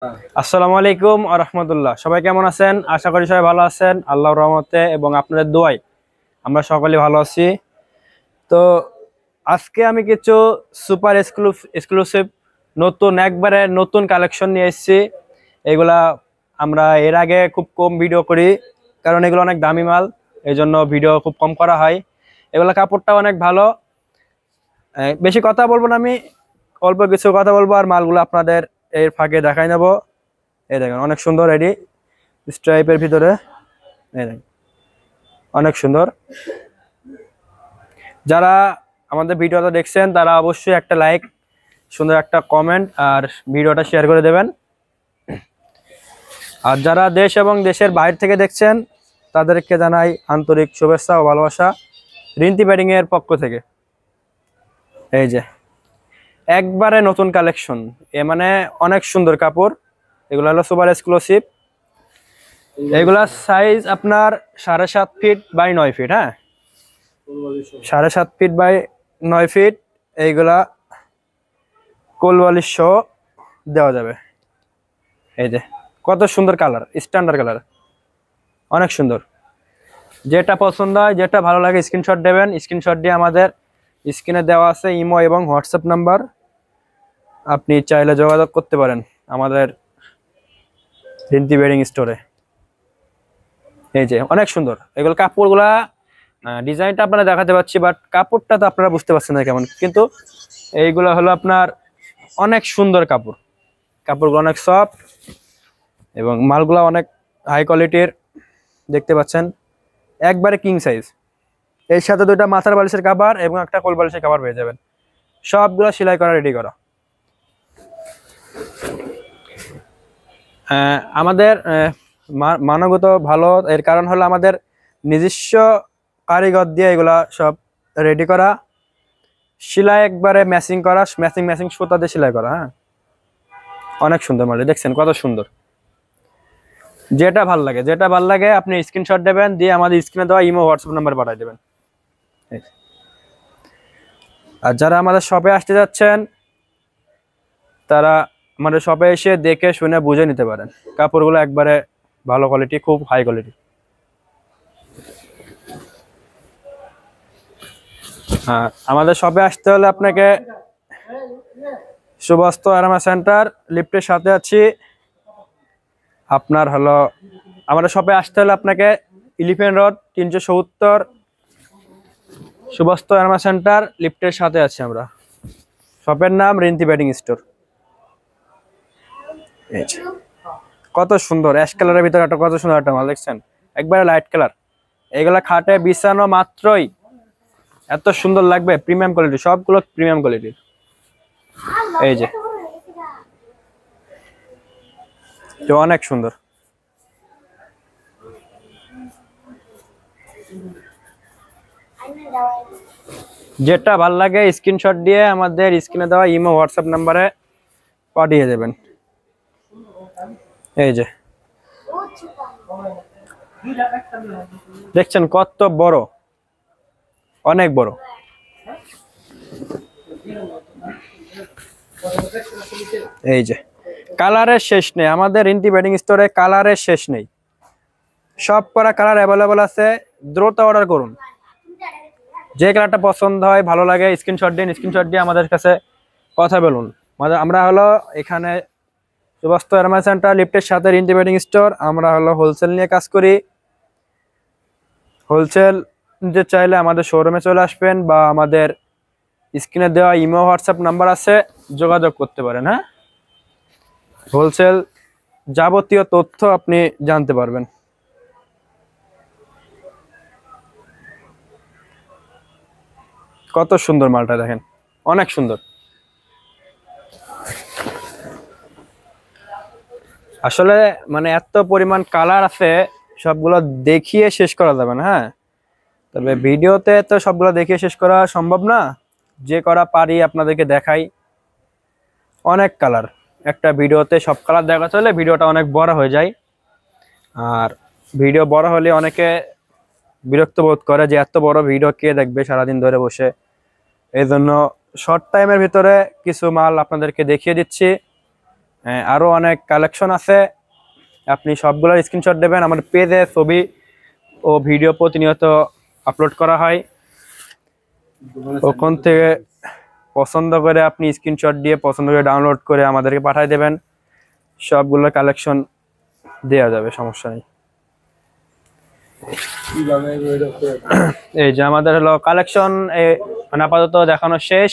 আসসালামু আলাইকুম ওয়া রাহমাতুল্লাহ। সবাই কেমন আছেন? আশা করি সবাই ভালো আছেন আল্লাহর রহমতে এবং আপনাদের দোয়ায় আমরা সকলেই ভালো আছি। তো আজকে আমি কিছু সুপার এক্সক্লুসিভ একবারে নতুন কালেকশন নিয়ে এসেছি। এগুলা আমরা এর আগে খুব কম ভিডিও করি, কারণ এগুলো অনেক দামি মাল, এই জন্য ভিডিও খুব কম করা হয়। এগুলা কাপড়টা অনেক ভালো। বেশি কথা বলবো না, আমি অল্প কিছু কথা বলবো আর মালগুলো আপনাদের এর ফাঁকে দেখাই নেবো। এই দেখেন অনেক সুন্দর, এডি স্ট্রাইপের ভিতরে, এই দেখেন অনেক সুন্দর। যারা আমাদের ভিডিওটা দেখছেন তারা অবশ্যই একটা লাইক, সুন্দর একটা কমেন্ট আর ভিডিওটা শেয়ার করে দেবেন। আর যারা দেশ এবং দেশের বাইরে থেকে দেখছেন তাদেরকে জানাই আন্তরিক শুভেচ্ছা ও ভালোবাসা রিন্তি ব্যাডিং এর পক্ষ থেকে। এই যে একবারে নতুন কালেকশন, এ মানে অনেক সুন্দর কাপড়। এগুলো হলো সুপার এক্সক্লুসিভ। এগুলা সাইজ আপনার 7.5 ফিট বাই 9 ফিট। হ্যাঁ, 7.5 ফিট বাই 9 ফিট। এইগুলা কোলওয়ালিশ সহ দেওয়া যাবে। এই যে কত সুন্দর কালার, স্ট্যান্ডার্ড কালার, অনেক সুন্দর। যেটা পছন্দ হয়, যেটা ভালো লাগে স্ক্রিনশট দেবেন। স্ক্রিনশট দিয়ে আমাদের স্ক্রিনে দেওয়া আছে ইমো এবং হোয়াটসঅ্যাপ নাম্বার, আপনি চাইলে যোগাযোগ করতে পারেন আমাদের রিন্তি বেডিং স্টোরে। এই যে অনেক সুন্দর এগুলো কাপড়গুলা, ডিজাইনটা আপনারা দেখাতে পাচ্ছি, বাট কাপড়টা তো আপনারা বুঝতে পারছেন না কেমন। কিন্তু এইগুলো হলো আপনার অনেক সুন্দর কাপড়, কাপড়গুলো অনেক সফট এবং মালগুলো অনেক হাই কোয়ালিটির। দেখতে পাচ্ছেন একবারে কিং সাইজ। এর সাথে দুইটা মাথার বালিশের কভার এবং একটা কোল বালিশের কভার পেয়ে যাবেন, সবগুলো সেলাই করা, রেডি করা। আমাদের মানগত ভালো, এর কারণ হলো আমাদের নিজস্ব কারিগর দিয়ে এগুলা সব রেডি করা, সেলাই একবারে ম্যাচিং করা, ম্যাচিং সুতা দিয়ে সেলাই করা। হ্যাঁ, অনেক সুন্দর মাল, দেখছেন কত সুন্দর। যেটা ভাল লাগে আপনি স্ক্রিনশট দেবেন, দিয়ে আমাদের স্ক্রিনে দেওয়া ইমো হোয়াটসঅ্যাপ নাম্বার পাঠিয়ে দেবেন। আর যারা আমাদের শপে আসতে যাচ্ছেন তারা আমাদের শপে এসে দেখে শুনে বুঝে নিতে পারেন। কাপড়গুলো একবারে ভালো কোয়ালিটি, খুব হাই কোয়ালিটি। হ্যাঁ, আমাদের শপে আসতে হলে আপনাকে সুবাস্ত আরামা সেন্টার লিফটের সাথে আছি। আপনার হলো আমাদের শপে আসতে হলে আপনাকে এলিফ্যান্ট রোড 370 সুবাস্ত আরামা সেন্টার লিফটের সাথে আছি আমরা। শপের নাম রিন্তি ব্যাডিং স্টোর। কত সুন্দর অ্যাশ কালারের ভিতরে একটা কত সুন্দর একটা মাল, দেখছেন একবারে লাইট কালার। এগুলা খাটে বিছানো মাত্রই এত সুন্দর লাগবে, প্রিমিয়াম কোয়ালিটি, সবগুলো প্রিমিয়াম কোয়ালিটির। এই যে অনেক সুন্দর। যেটা ভাল লাগে স্ক্রিনশট দিয়ে আমাদের স্ক্রিনে দেওয়া ইমো হোয়াটসঅ্যাপ নাম্বারে পাঠিয়ে দেবেন। এই যে দেখছেন কত বড়, অনেক বড়। এই যে কালারের শেষ নেই, আমাদের রিন্তি ব্যাডিং স্টোরে কালারের শেষ নেই, সব করা কালার অ্যাভেলেবল আছে। দ্রুত অর্ডার করুন, যে কালারটা পছন্দ হয় ভালো লাগে স্ক্রিনশট দিন, স্ক্রিনশট দিয়ে আমাদের কাছে কথা বলুন। আমরা হলো এখানে সুবাস্ত আরামা সেন্টার লিফটের সাথে রিন্তি ব্যাডিং স্টোর। আমরা হলো হোলসেল নিয়ে কাজ করি। হোলসেল নিতে চাইলে আমাদের শোরুমে চলে আসবেন বা আমাদের স্ক্রিনে দেওয়া ইমো হোয়াটসঅ্যাপ নাম্বার আছে, যোগাযোগ করতে পারেন। হ্যাঁ, হোলসেল যাবতীয় তথ্য আপনি জানতে পারবেন। কত সুন্দর মালটা দেখেন, অনেক সুন্দর। আসলে মানে এত পরিমাণ কালার আছে, সবগুলো দেখিয়ে শেষ করা যাবে না। হ্যাঁ, তবে ভিডিওতে তো সবগুলো দেখিয়ে শেষ করা সম্ভব না, যে করা পারি আপনাদেরকে দেখাই। অনেক কালার, একটা ভিডিওতে সব কালার দেখা চলে ভিডিওটা অনেক বড় হয়ে যায়, আর ভিডিও বড় হলে অনেকে বিরক্ত বোধ করে যে এত বড় ভিডিও কে দেখবে সারাদিন ধরে বসে। এই জন্য শর্ট টাইমের ভিতরে কিছু মাল আপনাদেরকে দেখিয়ে দিচ্ছি। হ্যাঁ, আরো অনেক কালেকশন আছে, আপনি সবগুলোর স্ক্রিনশট দেবেন। আমার পেজে ছবি ও ভিডিও প্রতিনিয়ত আপলোড করা হয়, ওখান থেকে পছন্দ করে আপনি স্ক্রিনশট দিয়ে পছন্দ করে ডাউনলোড করে আমাদেরকে পাঠিয়ে দেবেন, সবগুলো কালেকশন দেওয়া যাবে, সমস্যা নেই। এই যে আমাদের হলো কালেকশন মানে আপাতত দেখানো শেষ।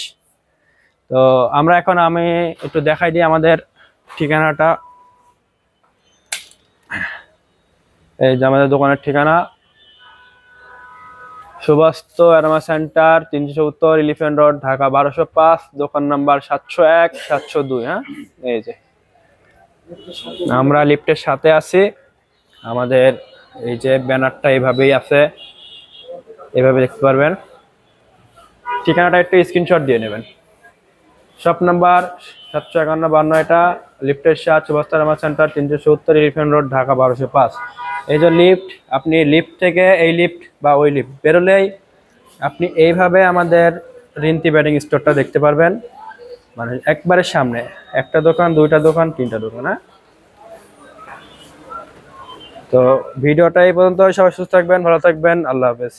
তো আমরা এখন আমি একটু দেখাই দিই আমাদের ঠিকানাটা। এই যে আমাদের দোকানের ঠিকানা, Subasto Aroma Centre, 370 Elephant Road, Dhaka 1205, দোকান নাম্বার 701 702। হ্যাঁ, এই যে আমরা লিফটের সাথে আছি। আমাদের এই যে ব্যানারটা এইভাবেই আছে, এভাবে দেখতে পারবেন। ঠিকানাটা একটু স্ক্রিনশট দিয়ে নেবেন। শপ নাম্বার 751-52, এটা লিফটের সাথে Subasto Aroma Centre, 370 Elephant Road, Dhaka 1205। এই যে লিফট, আপনি লিফট থেকে এই লিফট বা ওই লিফট বেরোলেই আপনি এইভাবে আমাদের রিন্তি ব্যাটিং স্টোরটা দেখতে পারবেন, মানে একবারে সামনে। একটা দোকান, দুইটা দোকান, তিনটা দোকান। হ্যাঁ, তো ভিডিওটা এই পর্যন্ত। সবাই সুস্থ থাকবেন, ভালো থাকবেন, আল্লাহ হাফেজ।